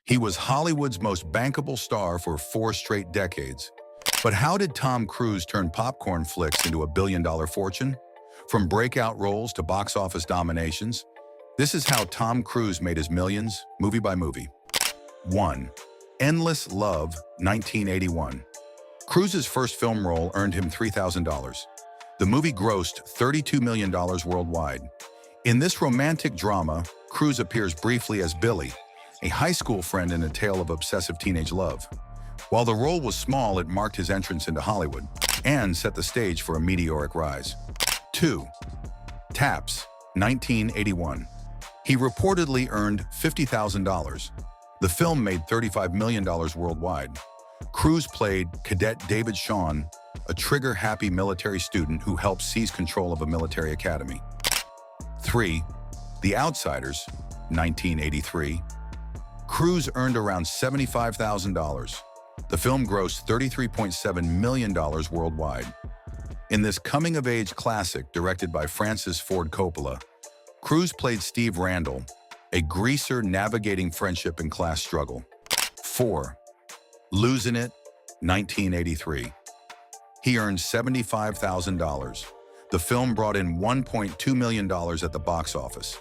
He was Hollywood's most bankable star for 4 straight decades. But how did Tom Cruise turn popcorn flicks into a billion-dollar fortune? From breakout roles to box office dominations, this is how Tom Cruise made his millions, movie by movie. 1. Endless Love, 1981. Cruise's first film role earned him $3,000. The movie grossed $32 million worldwide. In this romantic drama, Cruise appears briefly as Billy, a high school friend in a tale of obsessive teenage love. While the role was small, it marked his entrance into Hollywood and set the stage for a meteoric rise. 2. Taps, 1981. He reportedly earned $50,000. The film made $35 million worldwide. Cruise played Cadet David Shawn, a trigger-happy military student who helps seize control of a military academy. 3. The Outsiders, 1983. Cruise earned around $75,000. The film grossed $33.7 million worldwide. In this coming-of-age classic directed by Francis Ford Coppola, Cruise played Steve Randall, a greaser navigating friendship and class struggle. 4. Losing It, 1983. He earned $75,000. The film brought in $1.2 million at the box office.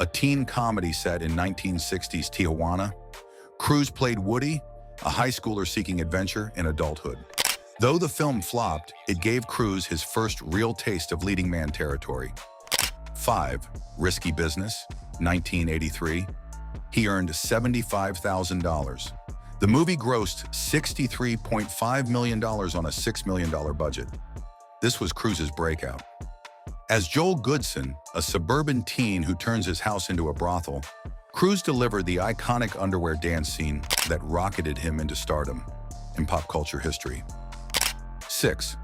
A teen comedy set in 1960s Tijuana, Cruise played Woody, a high schooler seeking adventure in adulthood. Though the film flopped, it gave Cruise his first real taste of leading man territory. 5. Risky Business, 1983. He earned $75,000. The movie grossed $63.5 million on a $6 million budget. This was Cruise's breakout. As Joel Goodson, a suburban teen who turns his house into a brothel, Cruise delivered the iconic underwear dance scene that rocketed him into stardom in pop culture history. 6.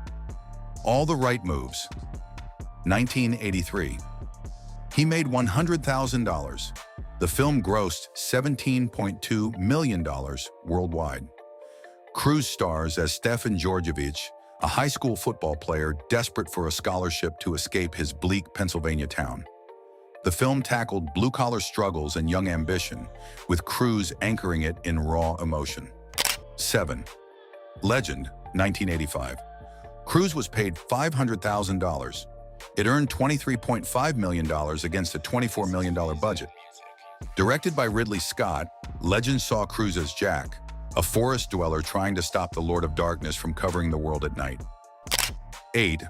All the Right Moves, 1983. He made $100,000. The film grossed $17.2 million worldwide. Cruise stars as Stefan Georgievich, a high school football player desperate for a scholarship to escape his bleak Pennsylvania town. The film tackled blue-collar struggles and young ambition, with Cruise anchoring it in raw emotion. 7. Legend, 1985. Cruise was paid $500,000. It earned $23.5 million against a $24 million budget. Directed by Ridley Scott, Legend saw Cruise as Jack, a forest dweller trying to stop the Lord of Darkness from covering the world at night. 8.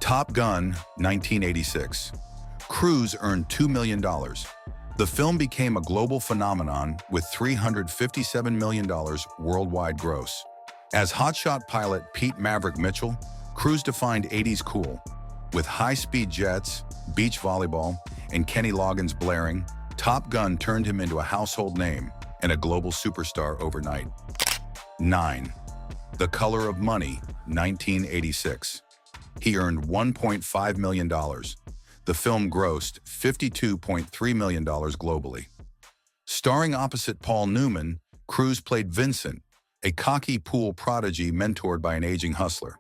Top Gun, 1986. Cruise earned $2 million. The film became a global phenomenon with $357 million worldwide gross. As hotshot pilot Pete Maverick Mitchell, Cruise defined 80s cool. With high-speed jets, beach volleyball, and Kenny Loggins blaring, Top Gun turned him into a household name and a global superstar overnight. 9. The Color of Money, 1986. He earned $1.5 million. The film grossed $52.3 million globally. Starring opposite Paul Newman, Cruise played Vincent, a cocky pool prodigy mentored by an aging hustler.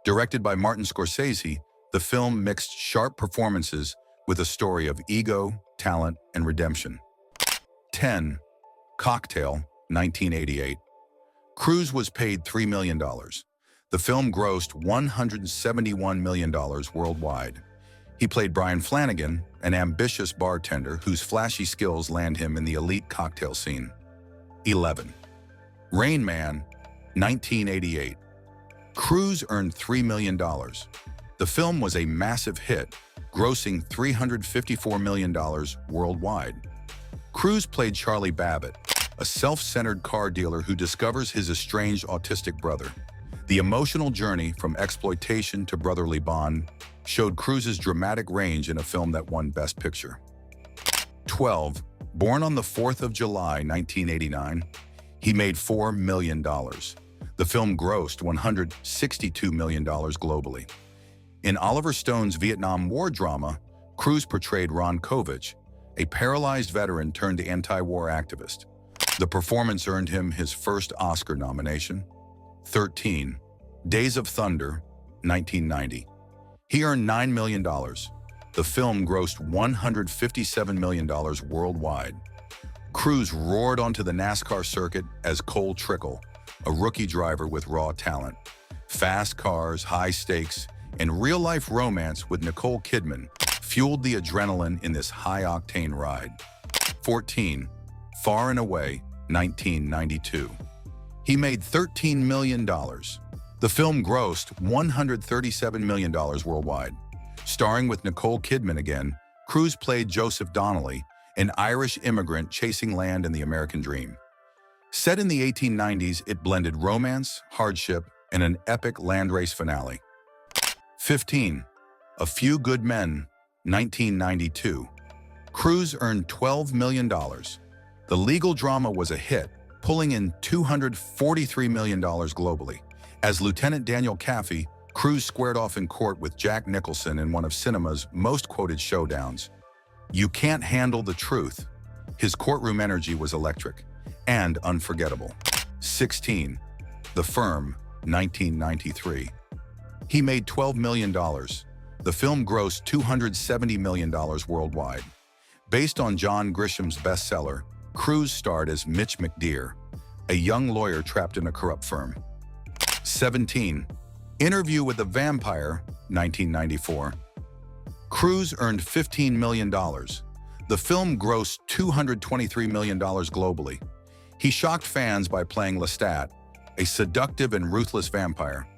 Directed by Martin Scorsese, the film mixed sharp performances with a story of ego, talent, and redemption. 10. Cocktail, 1988. Cruise was paid $3 million. The film grossed $171 million worldwide. He played Brian Flanagan, an ambitious bartender whose flashy skills land him in the elite cocktail scene. 11. Rain Man, 1988. Cruise earned $3 million. The film was a massive hit, grossing $354 million worldwide. Cruise played Charlie Babbitt, a self-centered car dealer who discovers his estranged autistic brother. The emotional journey from exploitation to brotherly bond showed Cruise's dramatic range in a film that won Best Picture. 12. Born on the 4th of July, 1989, he made $4 million. The film grossed $162 million globally. In Oliver Stone's Vietnam War drama, Cruise portrayed Ron Kovich, a paralyzed veteran turned anti-war activist. The performance earned him his first Oscar nomination. 13. Days of Thunder, 1990. He earned $9 million. The film grossed $157 million worldwide. Cruise roared onto the NASCAR circuit as Cole Trickle, a rookie driver with raw talent. Fast cars, high stakes, and real-life romance with Nicole Kidman fueled the adrenaline in this high-octane ride. 14. Far and Away, 1992. He made $13 million. The film grossed $137 million worldwide. Starring with Nicole Kidman again, Cruise played Joseph Donnelly, an Irish immigrant chasing land and the American dream. Set in the 1890s, it blended romance, hardship, and an epic landrace finale. 15. A Few Good Men, 1992. Cruise earned $12 million. The legal drama was a hit, pulling in $243 million globally. As Lieutenant Daniel Kaffee, Cruise squared off in court with Jack Nicholson in one of cinema's most quoted showdowns. You can't handle the truth. His courtroom energy was electric and unforgettable. 16. The Firm, 1993. He made $12 million. The film grossed $270 million worldwide. Based on John Grisham's bestseller, Cruise starred as Mitch McDeere, a young lawyer trapped in a corrupt firm. 17. Interview with the Vampire, 1994. Cruise earned $15 million. The film grossed $223 million globally. He shocked fans by playing Lestat, a seductive and ruthless vampire.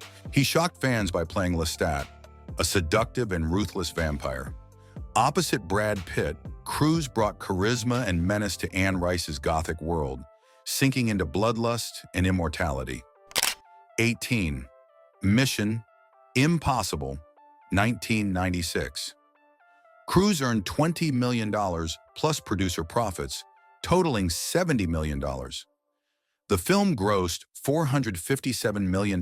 Opposite Brad Pitt, Cruise brought charisma and menace to Anne Rice's gothic world, sinking into bloodlust and immortality. 18. Mission Impossible, 1996. Cruise earned $20 million plus producer profits, totaling $70 million. The film grossed $457 million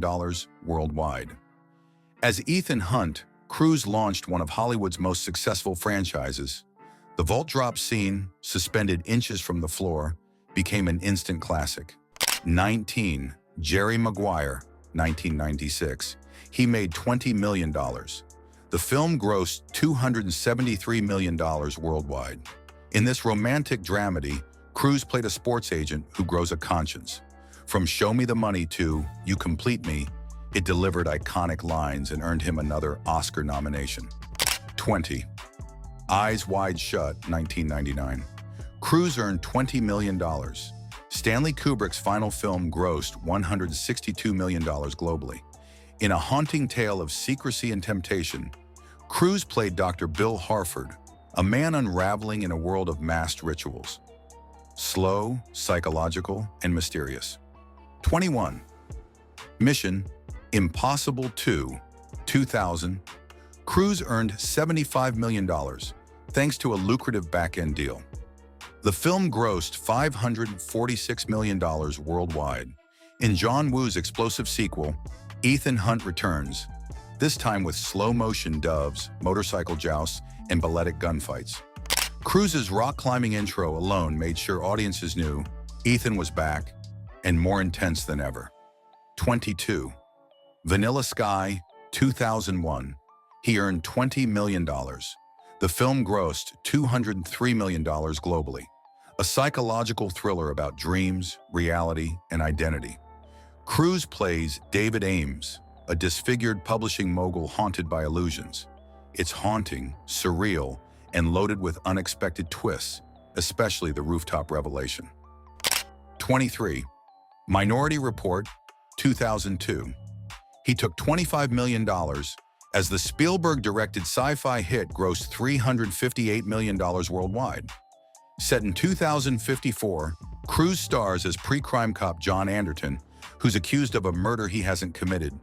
worldwide. As Ethan Hunt, Cruise launched one of Hollywood's most successful franchises. The vault drop scene, suspended inches from the floor, became an instant classic. 19. Jerry Maguire, 1996. He made $20 million. The film grossed $273 million worldwide. In this romantic dramedy, Cruise played a sports agent who grows a conscience. From Show Me the Money to You Complete Me, it delivered iconic lines and earned him another Oscar nomination. 20. Eyes Wide Shut, 1999. Cruise earned $20 million. Stanley Kubrick's final film grossed $162 million globally. In a haunting tale of secrecy and temptation, Cruise played Dr. Bill Harford, a man unraveling in a world of masked rituals. Slow, psychological, and mysterious. 21. Mission Impossible 2, 2000. Cruise earned $75 million thanks to a lucrative back-end deal. The film grossed $546 million worldwide. In John Woo's explosive sequel, Ethan Hunt returns, this time with slow-motion doves, motorcycle jousts, and balletic gunfights. Cruise's rock-climbing intro alone made sure audiences knew Ethan was back and more intense than ever. 22. Vanilla Sky, 2001. He earned $20 million. The film grossed $203 million globally. A psychological thriller about dreams, reality, and identity. Cruise plays David Ames, a disfigured publishing mogul haunted by illusions. It's haunting, surreal, and loaded with unexpected twists, especially the rooftop revelation. 23. Minority Report, 2002. He took $25 million as the Spielberg-directed sci-fi hit grossed $358 million worldwide. Set in 2054, Cruise stars as pre-crime cop John Anderton, who's accused of a murder he hasn't committed.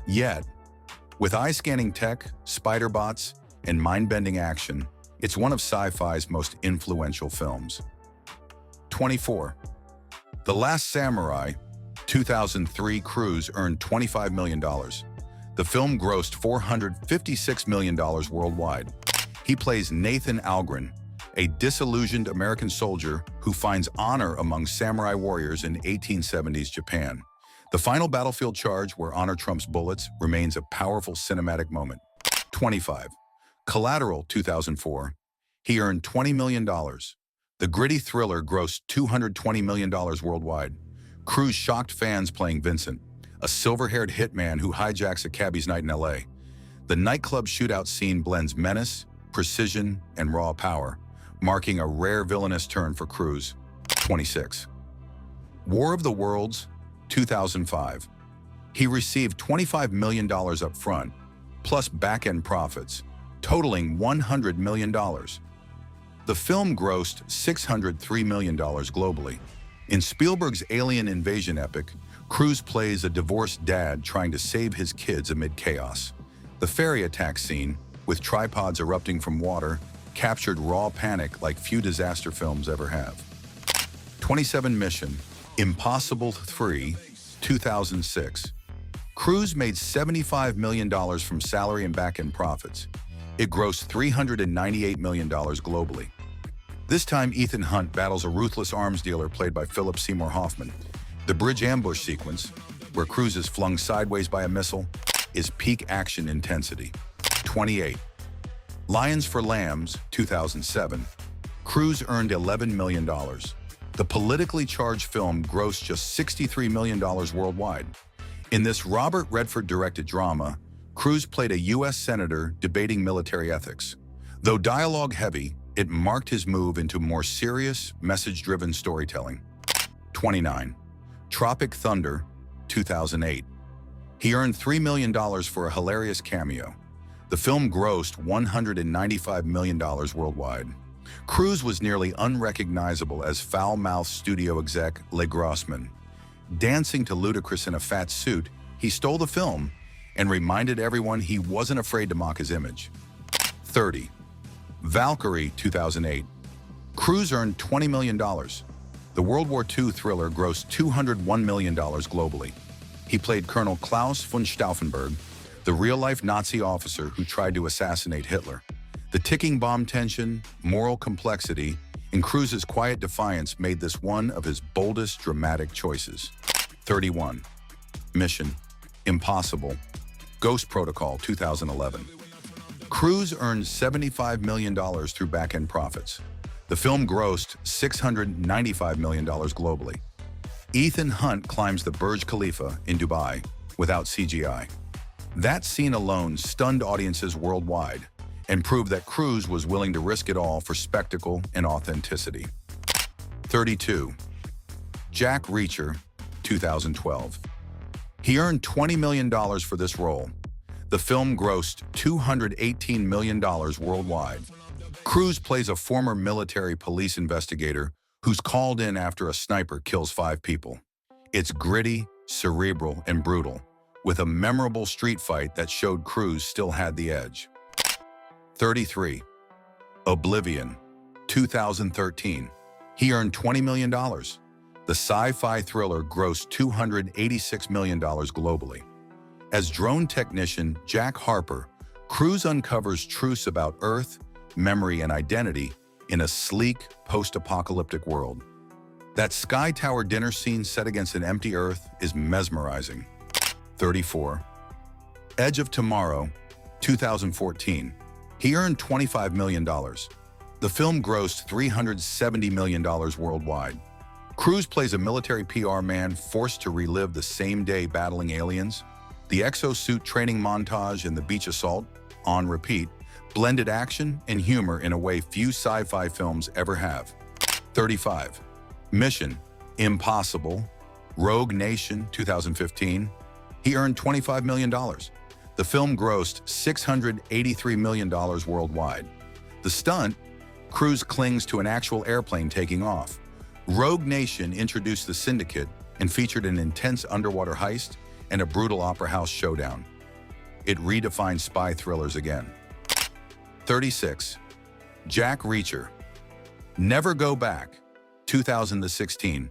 Yet, with eye-scanning tech, spider bots, and mind-bending action, it's one of sci-fi's most influential films. 24. The Last Samurai, 2003. Cruise earned $25 million. The film grossed $456 million worldwide. He plays Nathan Algren, a disillusioned American soldier who finds honor among samurai warriors in 1870s Japan. The final battlefield charge where honor trumps bullets remains a powerful cinematic moment. 25. Collateral, 2004. He earned $20 million. The gritty thriller grossed $220 million worldwide. Cruise shocked fans playing Vincent, a silver-haired hitman who hijacks a cabbie's night in LA. The nightclub shootout scene blends menace, precision, and raw power, marking a rare villainous turn for Cruise. 26. War of the Worlds, 2005. He received $25 million up front, plus back-end profits, totaling $100 million. The film grossed $603 million globally. In Spielberg's alien invasion epic, Cruise plays a divorced dad trying to save his kids amid chaos. The ferry attack scene, with tripods erupting from water, captured raw panic like few disaster films ever have. 27. Mission: Impossible 3, 2006. Cruise made $75 million from salary and back-end profits. It grossed $398 million globally. This time, Ethan Hunt battles a ruthless arms dealer played by Philip Seymour Hoffman. The bridge ambush sequence, where Cruise is flung sideways by a missile, is peak action intensity. 28. Lions for Lambs, 2007. Cruise earned $11 million. The politically charged film grossed just $63 million worldwide. In this Robert Redford-directed drama, Cruise played a U.S. senator debating military ethics. Though dialogue-heavy, it marked his move into more serious, message-driven storytelling. 29. Tropic Thunder, 2008. He earned $3 million for a hilarious cameo. The film grossed $195 million worldwide. Cruise was nearly unrecognizable as foul-mouthed studio exec Le Grossman. Dancing to Ludacris in a fat suit, he stole the film and reminded everyone he wasn't afraid to mock his image. 30. Valkyrie, 2008. Cruise earned $20 million. The World War II thriller grossed $201 million globally. He played Colonel Klaus von Stauffenberg, the real-life Nazi officer who tried to assassinate Hitler. The ticking bomb tension, moral complexity, and Cruise's quiet defiance made this one of his boldest dramatic choices. 31. Mission: Impossible, Ghost Protocol, 2011. Cruise earned $75 million through back-end profits. The film grossed $695 million globally. Ethan Hunt climbs the Burj Khalifa in Dubai without CGI. That scene alone stunned audiences worldwide and proved that Cruise was willing to risk it all for spectacle and authenticity. 32. Jack Reacher, 2012. He earned $20 million for this role. The film grossed $218 million worldwide. Cruise plays a former military police investigator who's called in after a sniper kills 5 people. It's gritty, cerebral, and brutal, with a memorable street fight that showed Cruise still had the edge. 33. Oblivion, 2013. He earned $20 million. The sci-fi thriller grossed $286 million globally. As drone technician Jack Harper, Cruise uncovers truths about Earth, memory, and identity in a sleek, post-apocalyptic world. That Sky Tower dinner scene set against an empty Earth is mesmerizing. 34. Edge of Tomorrow, 2014. He earned $25 million. The film grossed $370 million worldwide. Cruise plays a military PR man forced to relive the same day battling aliens. The exosuit training montage and the beach assault, on repeat, blended action and humor in a way few sci-fi films ever have. 35. Mission: Impossible, Rogue Nation, 2015. He earned $25 million. The film grossed $683 million worldwide. The stunt, Cruise clings to an actual airplane taking off. Rogue Nation introduced the Syndicate and featured an intense underwater heist and a brutal opera house showdown. It redefined spy thrillers again. 36. Jack Reacher, Never Go Back, 2016.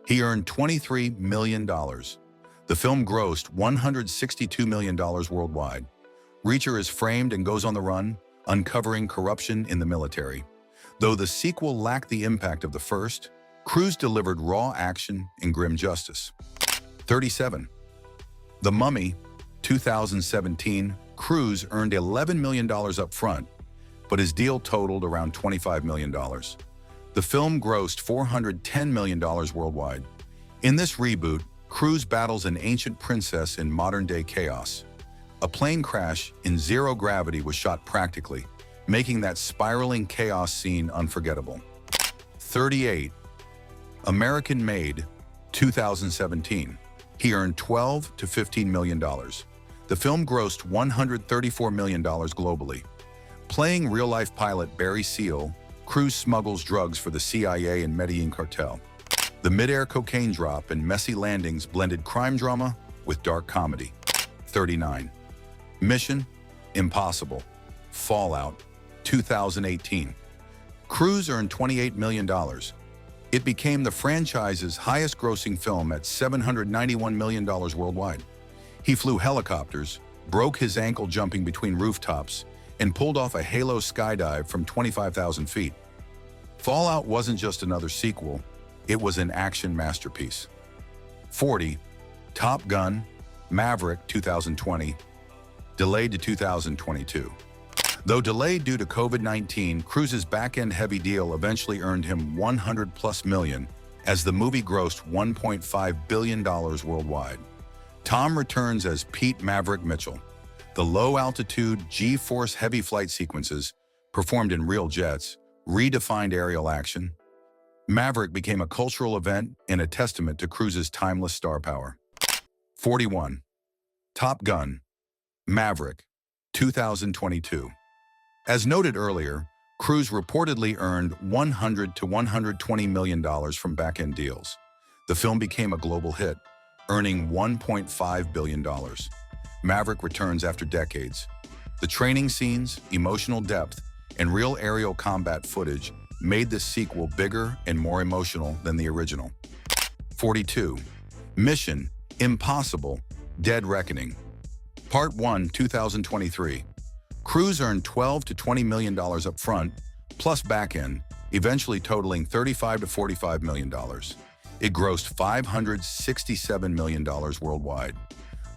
He earned $23 million. The film grossed $162 million worldwide. Reacher is framed and goes on the run, uncovering corruption in the military. Though the sequel lacked the impact of the first, Cruise delivered raw action and grim justice. 37. The Mummy, 2017. Cruise earned $11 million up front, but his deal totaled around $25 million. The film grossed $410 million worldwide. In this reboot, Cruise battles an ancient princess in modern-day chaos. A plane crash in zero gravity was shot practically, making that spiraling chaos scene unforgettable. 38. American-made, 2017. He earned $12 to $15 million. The film grossed $134 million globally. Playing real-life pilot Barry Seal, Cruise smuggles drugs for the CIA and Medellin cartel. The mid-air cocaine drop and messy landings blended crime drama with dark comedy. 39. Mission: Impossible, Fallout, 2018. Cruise earned $28 million. It became the franchise's highest-grossing film at $791 million worldwide. He flew helicopters, broke his ankle jumping between rooftops, and pulled off a halo skydive from 25,000 feet. Fallout wasn't just another sequel, it was an action masterpiece. 40. Top Gun: Maverick, 2020. Delayed to 2022. Though delayed due to COVID-19, Cruise's back-end heavy deal eventually earned him $100+ million as the movie grossed $1.5 billion worldwide. Tom returns as Pete Maverick Mitchell. The low-altitude, G-force heavy flight sequences, performed in real jets, redefined aerial action. Maverick became a cultural event and a testament to Cruise's timeless star power. 41. Top Gun: Maverick, 2022. As noted earlier, Cruise reportedly earned $100 to $120 million from back-end deals. The film became a global hit, earning $1.5 billion. Maverick returns after decades. The training scenes, emotional depth, and real aerial combat footage made this sequel bigger and more emotional than the original. 42. Mission: Impossible, Dead Reckoning, Part 1, 2023. Cruise earned $12 to $20 million up front, plus back-end, eventually totaling $35 to $45 million. It grossed $567 million worldwide.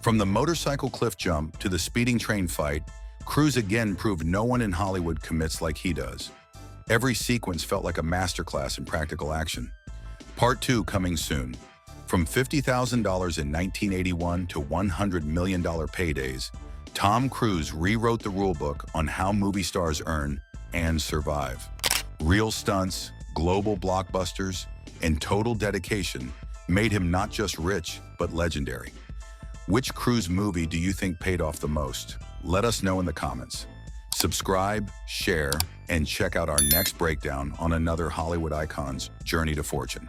From the motorcycle cliff jump to the speeding train fight, Cruise again proved no one in Hollywood commits like he does. Every sequence felt like a masterclass in practical action. Part 2 coming soon. From $50,000 in 1981 to $100 million paydays, Tom Cruise rewrote the rulebook on how movie stars earn and survive. Real stunts, global blockbusters, and total dedication made him not just rich, but legendary. Which Cruise movie do you think paid off the most? Let us know in the comments. Subscribe, share, and check out our next breakdown on another Hollywood icon's journey to fortune.